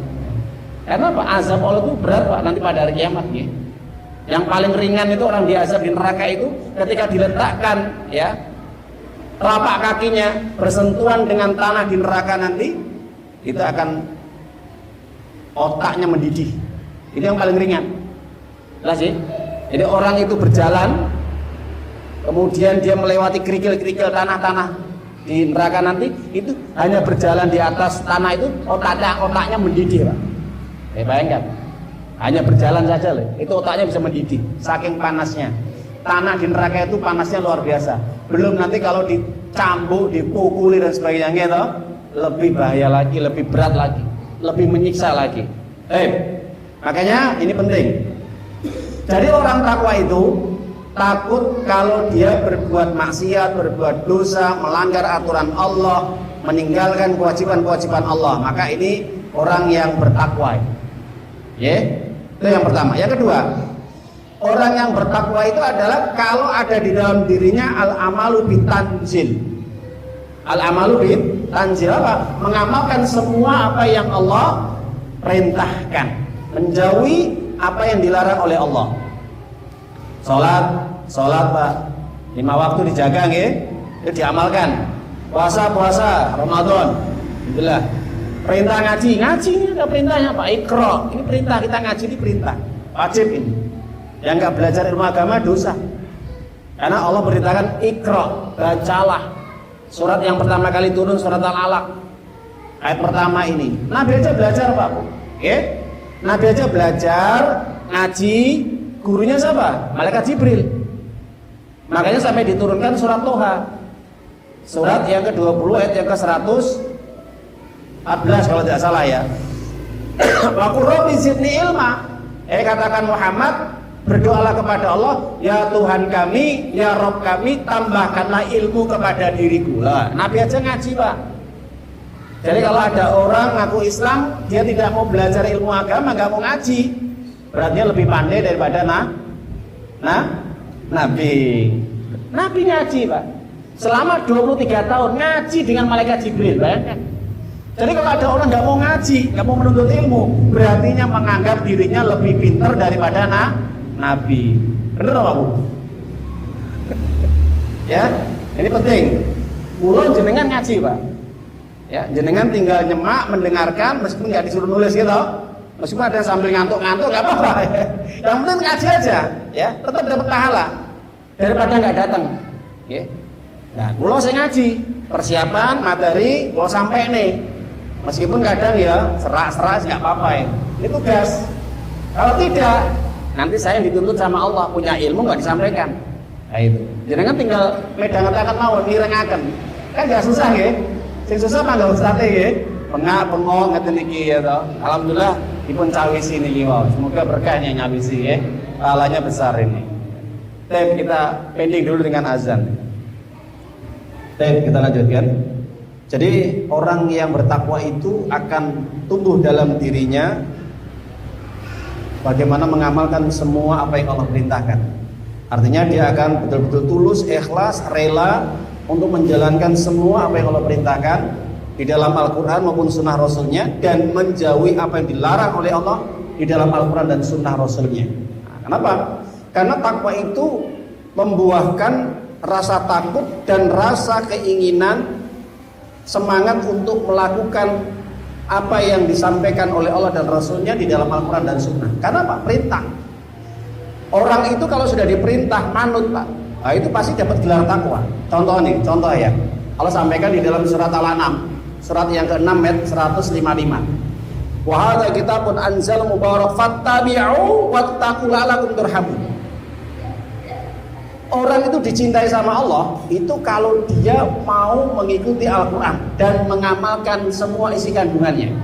Speaker 2: Karena apa? Azab Allah itu berat Pak nanti pada hari kiamat ya. Yang paling ringan itu orang diazab di neraka itu ketika diletakkan ya telapak kakinya bersentuhan dengan tanah di neraka nanti, itu akan otaknya mendidih. Itu yang paling ringan. Jelas sih. Jadi orang itu berjalan, kemudian dia melewati kerikil-kerikil tanah-tanah di neraka nanti, itu hanya berjalan di atas tanah itu otaknya mendidih Pak. Bayangkan, hanya berjalan saja loh, itu otaknya bisa mendidih, saking panasnya. Tanah di neraka itu panasnya luar biasa. Belum nanti kalau dicambuk, dipukuli dan sebagainya gitu, lebih bahaya lagi, lebih berat lagi, lebih menyiksa lagi. Makanya ini penting. Jadi orang takwa itu takut kalau dia berbuat maksiat, berbuat dosa, melanggar aturan Allah, meninggalkan kewajiban-kewajiban Allah. Maka ini orang yang bertakwa. Itu yang pertama. Yang kedua, orang yang bertakwa itu adalah kalau ada di dalam dirinya al-amalu bitanzil. Al-amalu bitanzil apa? Mengamalkan semua apa yang Allah perintahkan, menjauhi apa yang dilarang oleh Allah. Sholat Pak, 5 waktu dijaga nggih, itu diamalkan. Puasa Ramadan, alhamdulillah. Perintah ngaji ini ada perintahnya Pak, Iqra. Ini perintah, kita ngaji ini perintah, wajib ini. Yang nggak belajar ilmu agama dosa. Karena Allah beritakan Iqra, bacalah. Surat yang pertama kali turun surat Al-Alaq. Ayat pertama ini. Nabi aja belajar Pak. Nabi aja belajar ngaji, gurunya siapa? Malaikat Jibril. Makanya sampai diturunkan surat Toha. Surat yang ke-20 ayat yang ke-114 kalau tidak salah ya. Wa qur rabbi zidni ilma. Katakan Muhammad, berdoalah kepada Allah, ya Tuhan kami, ya Rabb kami, tambahkanlah ilmu kepada diriku. Lah, Nabi aja ngaji Pak. Jadi kalau ada orang ngaku Islam, dia tidak mau belajar ilmu agama, nggak mau ngaji, berarti dia lebih pandai daripada Nabi. Nabi ngaji Pak, selama 23 tahun ngaji dengan malaikat Jibril, bayangkan. Jadi kalau ada orang nggak mau ngaji, nggak mau menuntut ilmu, berarti menganggap dirinya lebih pintar daripada Nabi. Benar Pak Bu? Ya, ini penting. Mulai jenengan ngaji Pak. Ya, jenengan tinggal nyemak, mendengarkan, meskipun nggak disuruh nulis gitu, meskipun ada sambil ngantuk-ngantuk nggak apa-apa. Yang penting ngaji aja, ya, tetap dapat pahala daripada nggak datang. Ya. Nah, mulai saya ngaji, persiapan materi, mau sampai nih. Meskipun kadang ya serak-serak nggak apa-apa ya. Ini tugas. Kalau tidak, nanti saya dituntut sama Allah, punya ilmu nggak disampaikan. Nah itu. Jangan tinggal medangan tangan mau direngaken. Kan nggak susah ya. Sing susah mah nggak usah ya. Bengok ngeten iki ya toh. Alhamdulillah dipun cawisi niki wae. Semoga berkahnya nyawisi ya. Pahalanya besar ini. Kita pending dulu dengan azan. Kita lanjutkan. Jadi orang yang bertakwa itu akan tumbuh dalam dirinya bagaimana mengamalkan semua apa yang Allah perintahkan. Artinya dia akan betul-betul tulus, ikhlas, rela untuk menjalankan semua apa yang Allah perintahkan di dalam Al-Quran maupun Sunnah Rasulnya, dan menjauhi apa yang dilarang oleh Allah di dalam Al-Quran dan Sunnah Rasulnya. Nah, kenapa? Karena takwa itu membuahkan rasa takut dan rasa keinginan, semangat untuk melakukan apa yang disampaikan oleh Allah dan Rasulnya di dalam Al-Quran dan Sunnah. Karena Pak, perintah. Orang itu kalau sudah diperintah manut Pak, nah itu pasti dapat gelar takwa. Contoh ya, Allah sampaikan di dalam surat Al-An'am, surat yang ke-6 ayat 155. Wa hadza kitabun anzal mubarak fattabi'u wattaqu la'allakum turhamun. Orang itu dicintai sama Allah itu kalau dia mau mengikuti Al-Quran dan mengamalkan semua isi kandungannya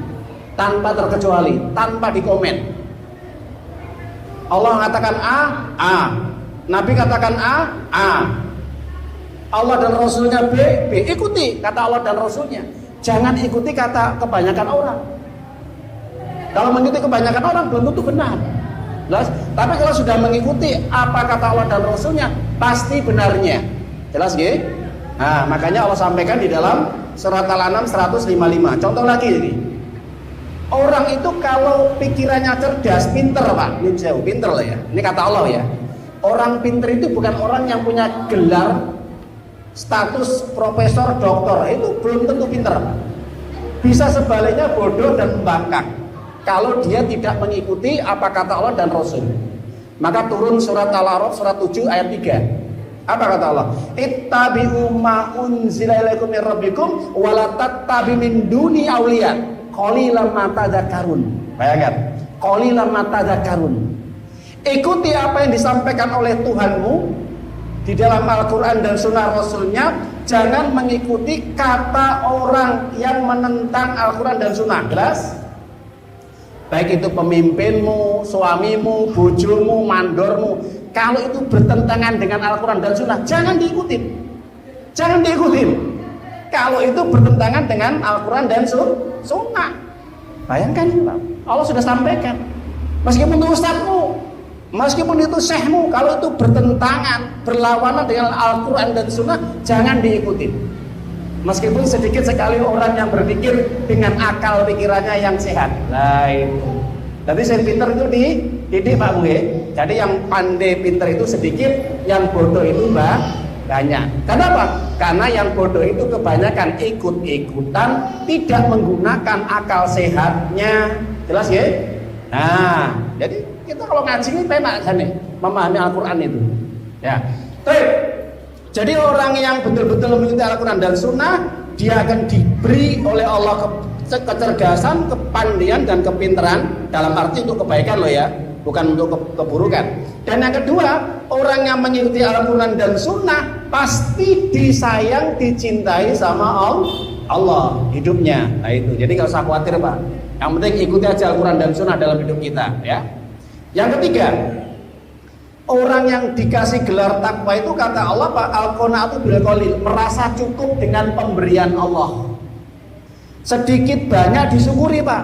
Speaker 2: tanpa terkecuali, tanpa dikomen. Allah mengatakan A. Nabi katakan A. Allah dan Rasulnya B. Ikuti kata Allah dan Rasulnya. Jangan ikuti kata kebanyakan orang. Kalau mengikuti kebanyakan orang belum tentu benar. Jelas? Tapi kalau sudah mengikuti apa kata Allah dan Rasulnya, pasti benarnya. Jelas nggih? Nah, makanya Allah sampaikan di dalam surat Al-An'am 155. Contoh lagi ini. Orang itu kalau pikirannya cerdas, pinter Pak, ini jauh, pinter lah ya. Ini kata Allah ya. Orang pinter itu bukan orang yang punya gelar status profesor, doktor. Itu belum tentu pinter. Bisa sebaliknya bodoh dan membangkang kalau dia tidak mengikuti apa kata Allah dan Rasul. Maka turun surat Al-A'raf surat 7 ayat 3. Apa kata Allah? Ittabi'u ma unzila ilaikum min rabbikum wa la tattabi min duni awliya qalilan ma tadhakkarun. Bayangkan, qalilan ma tadhakkarun. Ikuti apa yang disampaikan oleh Tuhanmu di dalam Al-Quran dan Sunnah Rasulnya. Jangan mengikuti kata orang yang menentang Al-Quran dan Sunnah. Jelas? Baik itu pemimpinmu, suamimu, bojomu, mandormu. Kalau itu bertentangan dengan Al-Quran dan Sunnah, jangan diikutin. Jangan diikutin. Kalau itu bertentangan dengan Al-Quran dan Sunnah. Bayangkan, Allah sudah sampaikan. Meskipun itu ustadzmu, meskipun itu syekhmu, kalau itu bertentangan, berlawanan dengan Al-Quran dan Sunnah, jangan diikuti. Meskipun sedikit sekali orang yang berpikir dengan akal pikirannya yang sehat. Nah itu. Jadi saya pinter itu dididik Pak Bu. Jadi yang pandai pinter itu sedikit, yang bodoh itu banyak. Kenapa? Karena yang bodoh itu kebanyakan ikut-ikutan, tidak menggunakan akal sehatnya. Jelas ya? Nah, jadi kita kalau ngaji ini penak kan nih, memahami Al-Quran itu. Ya. Baik. Jadi orang yang betul-betul mengikuti Al-Quran dan Sunnah, dia akan diberi oleh Allah kecerdasan, kepandaian dan kepintaran, dalam arti untuk kebaikan loh ya, bukan untuk keburukan. Dan yang kedua, orang yang mengikuti Al-Quran dan Sunnah pasti disayang, dicintai sama Allah hidupnya. Nah itu. Jadi gak usah khawatir Pak. Yang penting ikuti aja Al-Quran dan Sunnah dalam hidup kita ya. Yang ketiga, orang yang dikasih gelar takwa itu kata Allah Pak, al-qanaatu bil qalil, merasa cukup dengan pemberian Allah. Sedikit banyak disyukuri Pak.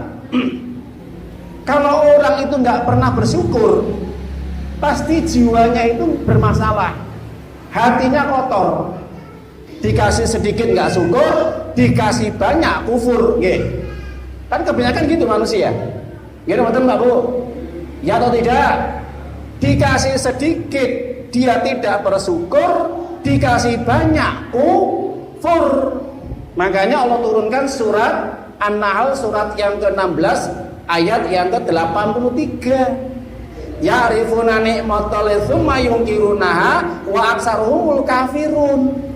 Speaker 2: Kalau orang itu nggak pernah bersyukur, pasti jiwanya itu bermasalah, hatinya kotor. Dikasih sedikit nggak syukur, dikasih banyak kufur. Kan kebanyakan gitu manusia. Gitu betul Mbak Bu? Ya atau tidak? Dikasih sedikit dia tidak bersyukur, dikasih banyak kufur. Makanya Allah turunkan surat An-Nahl surat yang ke-16 ayat yang ke-83. Ya'rifuna ni'matallahi tsumma yunkirunaha wa aksaruhumul kafirun.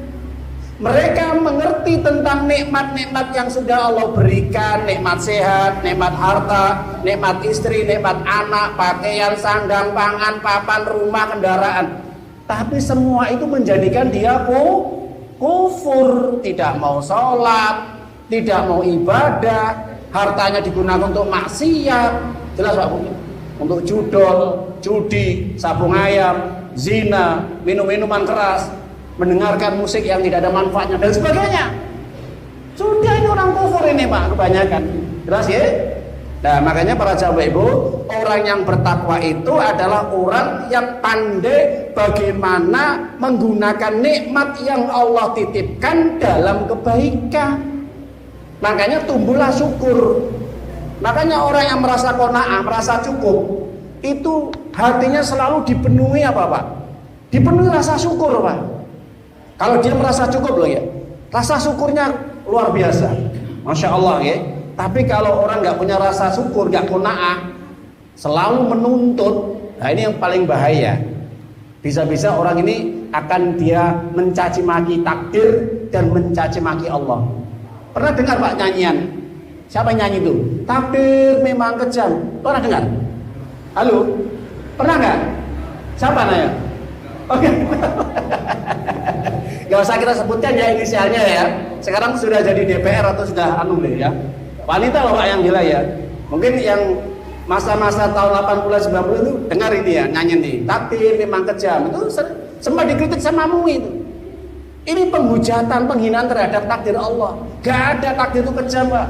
Speaker 2: Mereka mengerti tentang nikmat-nikmat yang sudah Allah berikan, nikmat sehat, nikmat harta, nikmat istri, nikmat anak, pakaian, sandang, pangan, papan, rumah, kendaraan. Tapi semua itu menjadikan dia kufur, tidak mau sholat, tidak mau ibadah, hartanya digunakan untuk maksiat, jelas Pak Bu, untuk judol, judi, sabung ayam, zina, minum-minuman keras, mendengarkan musik yang tidak ada manfaatnya dan sebagainya. Sudah ini orang kufur ini Pak, kebanyakan. Jelas ya? Nah makanya para Bapak Ibu, orang yang bertakwa itu adalah orang yang pandai bagaimana menggunakan nikmat yang Allah titipkan dalam kebaikan. Makanya tumbuhlah syukur. Makanya orang yang merasa qanaah, merasa cukup, itu hatinya selalu dipenuhi apa Pak? Dipenuhi rasa syukur Pak. Kalau dia merasa cukup loh ya, rasa syukurnya luar biasa, Masya Allah ya. Tapi kalau orang nggak punya rasa syukur, nggak qanaah, selalu menuntut, nah ini yang paling bahaya. Bisa-bisa orang ini akan dia mencaci maki takdir dan mencaci maki Allah. Pernah dengar Pak nyanyian? Siapa yang nyanyi itu? Takdir memang kejam. Pernah dengar? Halo? Pernah nggak? Siapa nanya? Oke. Gak usah kita sebutkan ya inisialnya ya. Sekarang sudah jadi DPR atau sudah ya. Wanita loh Pak yang gila ya. Mungkin yang masa-masa tahun 80 90 itu dengar ini ya, nyanyi nih. Takdir memang kejam. Itu sempat dikritik sama MUI itu. Ini penghujatan, penghinaan terhadap takdir Allah. Gak ada takdir itu kejam Pak.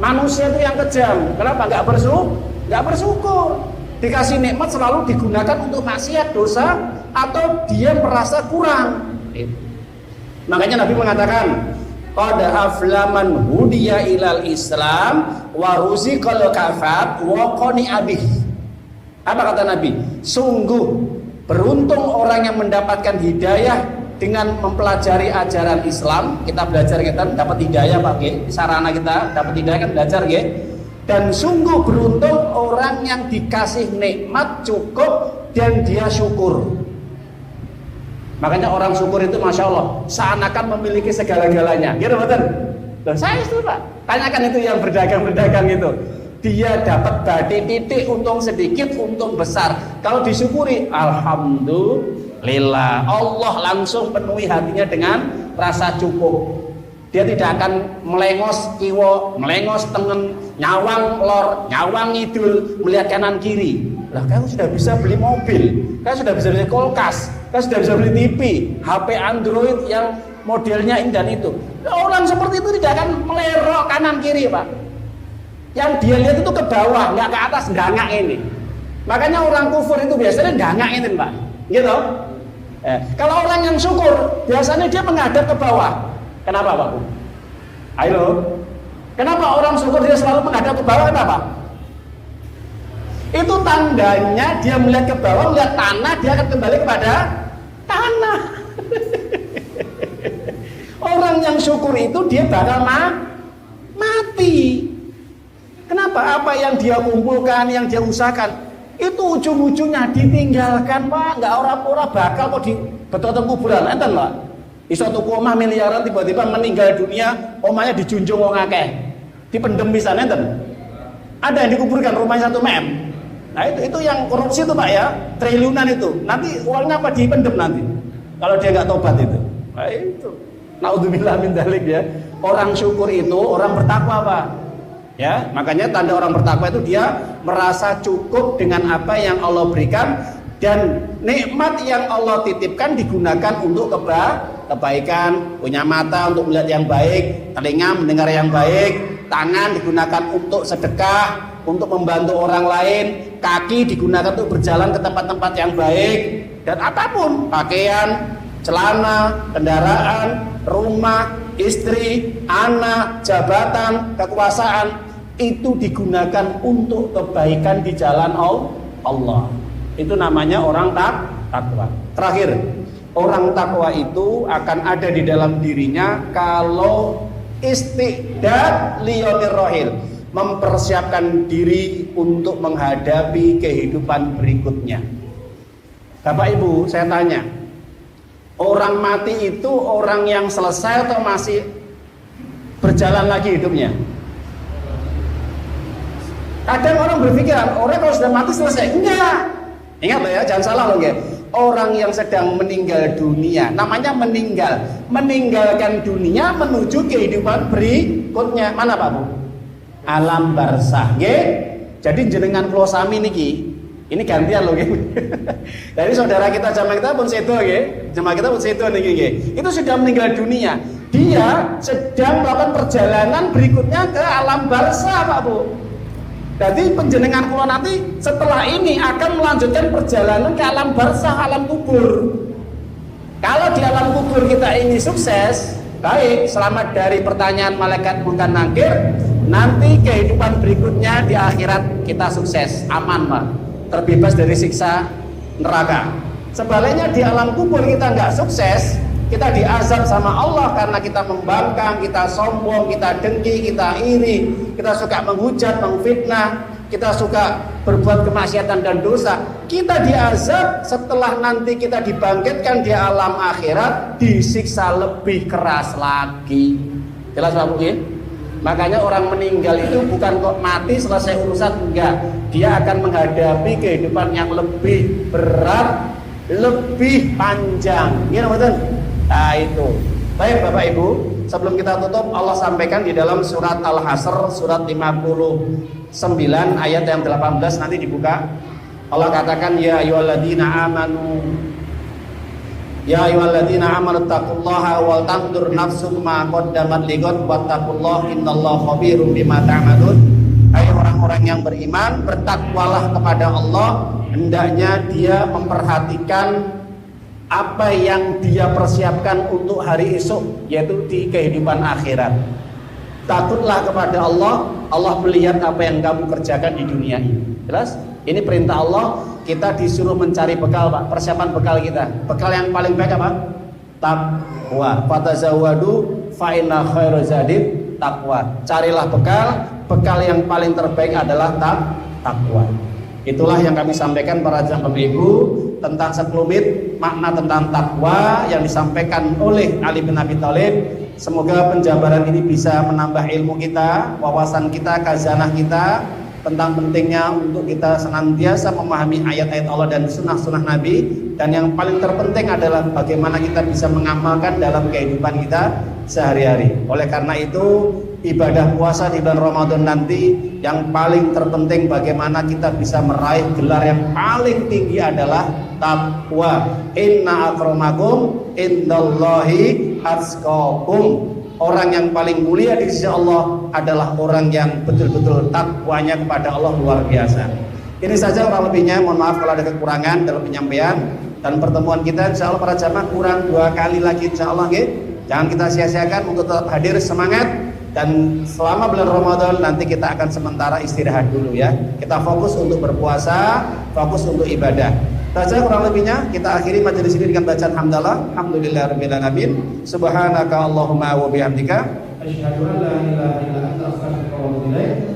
Speaker 2: Manusia itu yang kejam. Kenapa? Nggak bersyukur. Dikasih nikmat selalu digunakan untuk maksiat, dosa, atau dia merasa kurang. Makanya Nabi mengatakan, qad aflaman hudiya ilal Islam wa ruziqal kafaf wa qani'a bih. Apa kata Nabi? Sungguh beruntung orang yang mendapatkan hidayah dengan mempelajari ajaran Islam. Kita belajar, kita dapat hidayah Pak G. Sarana kita dapat hidayah kan belajar G. Dan sungguh beruntung orang yang dikasih nikmat cukup dan dia syukur. Makanya orang syukur itu Masya Allah seakan memiliki segala-galanya. Gitu betul? Loh, saya itu Pak, tanyakan itu yang berdagang-berdagang itu. Dia dapat badi titik, untung sedikit, untung besar. Kalau disyukuri, alhamdulillah, Allah langsung penuhi hatinya dengan rasa cukup. Dia tidak akan melengos kiwo, melengos tengen, nyawang lor, nyawang ngidul, melihat kanan kiri. Lah kamu sudah bisa beli mobil, kamu sudah bisa beli kulkas, kamu sudah bisa beli TV, HP Android yang modelnya ini dan itu. Orang seperti itu tidak akan melerok kanan kiri Pak. Yang dia lihat itu ke bawah, nggak ke atas, dangak ini. Makanya orang kufur itu biasanya dangak ini Pak, gitu. Kalau orang yang syukur, biasanya dia menghadap ke bawah. Kenapa Pak? Ayo. Kenapa orang syukur dia selalu menghadap ke bawah? Kenapa? Itu tandanya dia melihat ke bawah, melihat tanah, dia akan kembali kepada tanah. Orang yang syukur itu dia bakal mati. Kenapa? Apa yang dia kumpulkan, yang dia usahakan, itu ujung-ujungnya ditinggalkan Pak. Nggak orang-orang bakal kok di betul-betul kuburan. Enten Pak? Iso tuku omah miliaran tiba-tiba meninggal dunia, omahnya dijunjung wong akeh. Dipendem pisan enten. Ada yang dikuburkan rumahnya 1 M. Nah itu yang korupsi itu Pak ya, triliunan itu. Nanti uangnya apa dipendem nanti? Kalau dia nggak tobat itu. Nah itu. Naudzubillah min dzalik ya. Orang syukur itu orang bertakwa Pak. Ya, makanya tanda orang bertakwa itu dia merasa cukup dengan apa yang Allah berikan dan nikmat yang Allah titipkan digunakan untuk kebaikan, punya mata untuk melihat yang baik, telinga mendengar yang baik, tangan digunakan untuk sedekah, untuk membantu orang lain, kaki digunakan untuk berjalan ke tempat-tempat yang baik, dan apapun, pakaian, celana, kendaraan, rumah, istri, anak, jabatan, kekuasaan, itu digunakan untuk kebaikan di jalan Allah. Itu namanya orang takwa. Terakhir, orang takwa itu akan ada di dalam dirinya kalau istiqdad liyomir rohil, mempersiapkan diri untuk menghadapi kehidupan berikutnya. Bapak Ibu, saya tanya, orang mati itu orang yang selesai atau masih berjalan lagi hidupnya? Kadang orang berpikiran, orang kalau sudah mati selesai. Enggak. Ingat loh ya, jangan salah loh ya. Orang yang sedang meninggal dunia, namanya meninggal, meninggalkan dunia menuju kehidupan berikutnya. Mana Pak Bu? Alam barzah, nggih. Jadi jenengan kula sami niki, ini gantian loh nggih. Dari saudara kita jamaah kita pun sedo nggih. Jamaah kita pun sedo niki nggih. Itu sudah meninggal dunia. Dia sedang melakukan perjalanan berikutnya ke alam barzah Pak Bu. Jadi penjenengan kula nanti setelah ini akan melanjutkan perjalanan ke alam barzah, alam kubur. Kalau di alam kubur kita ini sukses, baik, selamat dari pertanyaan malaikat munkar nakir, nanti kehidupan berikutnya di akhirat kita sukses, aman Pak, terbebas dari siksa neraka. Sebaliknya di alam kubur kita nggak sukses, kita diazab sama Allah karena kita membangkang, kita sombong, kita dengki, kita iri, kita suka menghujat, mengfitnah, kita suka berbuat kemaksiatan dan dosa. Kita diazab, setelah nanti kita dibangkitkan di alam akhirat, disiksa lebih keras lagi. Jelas Pak Bu? Makanya orang meninggal itu bukan kok mati selesai urusan, enggak. Dia akan menghadapi kehidupan yang lebih berat, lebih panjang. Gimana betul? Nah itu. Baik Bapak Ibu, sebelum kita tutup, Allah sampaikan di dalam surat Al-Hasr, surat 59 ayat yang 18, nanti dibuka. Allah katakan, ya ayyuhalladzina amanu Ya ayyuhalladzina amanu taqullaha wal tanzur nafsum ma qaddamat lighad wattaqullaha innallaha khabirum bima ta'malun. Hai orang-orang yang beriman, bertakwalah kepada Allah, hendaknya dia memperhatikan apa yang dia persiapkan untuk hari esok, yaitu di kehidupan akhirat. Takutlah kepada Allah, Allah melihat apa yang kamu kerjakan di dunia ini. Jelas? Ini perintah Allah, kita disuruh mencari bekal, Pak. Persiapan bekal kita. Bekal yang paling baik apa? Takwa. Fatazawwadu fa inna khairaz zadi takwa. Carilah bekal, bekal yang paling terbaik adalah takwa. Itulah yang kami sampaikan para Bapak Ibu tentang sekelumit makna tentang takwa yang disampaikan oleh Ali bin Abi Thalib. Semoga penjabaran ini bisa menambah ilmu kita, wawasan kita, khazanah kita tentang pentingnya untuk kita senantiasa memahami ayat-ayat Allah dan sunnah-sunnah Nabi, dan yang paling terpenting adalah bagaimana kita bisa mengamalkan dalam kehidupan kita sehari-hari. Oleh karena itu, ibadah puasa di bulan Ramadan nanti yang paling terpenting bagaimana kita bisa meraih gelar yang paling tinggi adalah takwa. Inna akramakum indallahi atqakum. Orang yang paling mulia di sisi Allah adalah orang yang betul-betul takwanya kepada Allah luar biasa. Ini saja kurang lebihnya, mohon maaf kalau ada kekurangan dalam penyampaian. Dan pertemuan kita insya Allah para jamaah kurang 2 kali lagi insya Allah, okay? Jangan kita sia-siakan untuk tetap hadir, semangat. Dan selama bulan Ramadan nanti kita akan sementara istirahat dulu ya. Kita fokus untuk berpuasa, fokus untuk ibadah. Saja kurang lebihnya, kita akhiri majelis ini dengan bacaan hamdalah. Alhamdulillahirabbil alamin. Subhanaka Allahumma wa bihamdika asyhadu an la ilaha illa anta astaghfiruka wa atubu ilaik.